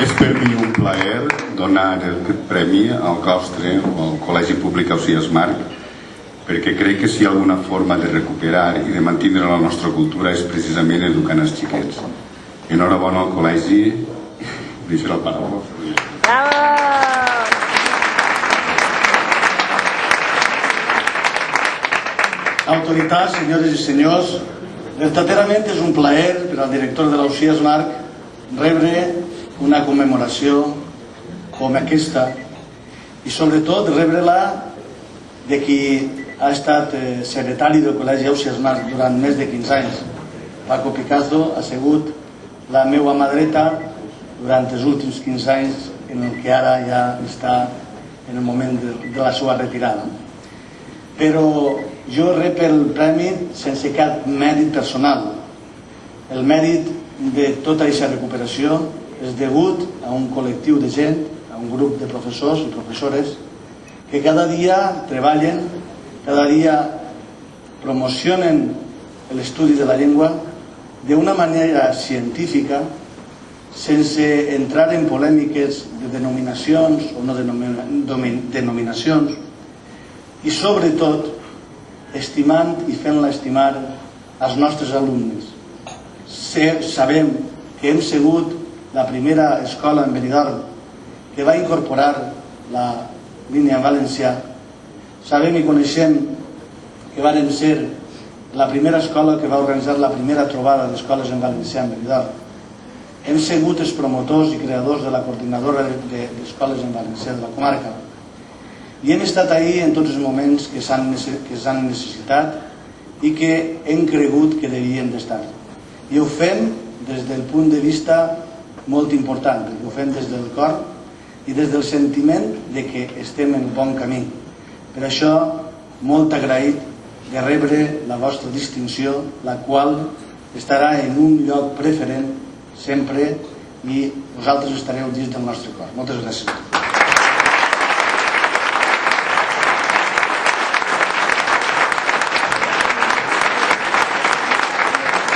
És per mi un plaer donar aquest premi al claustre o al Col·legi Públic Ausiàs Marc, perquè crec que si hi ha alguna forma de recuperar i de mantenir la nostra cultura és precisament educant els xiquets. Enhorabona al col·legi. Deixo la paraula. Bravo! Autoritats, senyores i senyors, verdaderament és un plaer per al director de l'Ausiàs Marc rebre una commemoració com aquesta i sobretot rebre-la de qui ha estat secretari del Col·legi Ausiàs Marc durant més de 15 anys. Paco Picazo ha sigut la meva mà dreta durant els últims 15 anys en el que ara ja està en el moment de la seva retirada. Però jo rep el premi sense cap mèrit personal. El mèrit de tota aquesta recuperació és degut a un col·lectiu de gent, a un grup de professors i professores que cada dia treballen, cada dia promocionen l'estudi de la llengua d'una manera científica, sense entrar en polèmiques de denominacions o no denominacions, i sobretot estimant i fent-la estimar als nostres alumnes. Sabem que hem sigut la primera escola en Benidorm que va incorporar la línia en valencià. Sabem i coneixem que vàrem ser la primera escola que va organitzar la primera trobada d'escoles en valencià en Benidorm. Hem sigut els promotors i creadors de la coordinadora d'escoles en valencià de la comarca. I hem estat ahí en tots els moments que s'han necessitat i que hem cregut que devien d'estar. I ho fem des del punt de vista molt important, perquè ho fem des del cor i des del sentiment de que estem en el bon camí. Per això, molt agraït de rebre la vostra distinció, la qual estarà en un lloc preferent sempre i vosaltres estareu dins del nostre cor. Moltes gràcies a tots.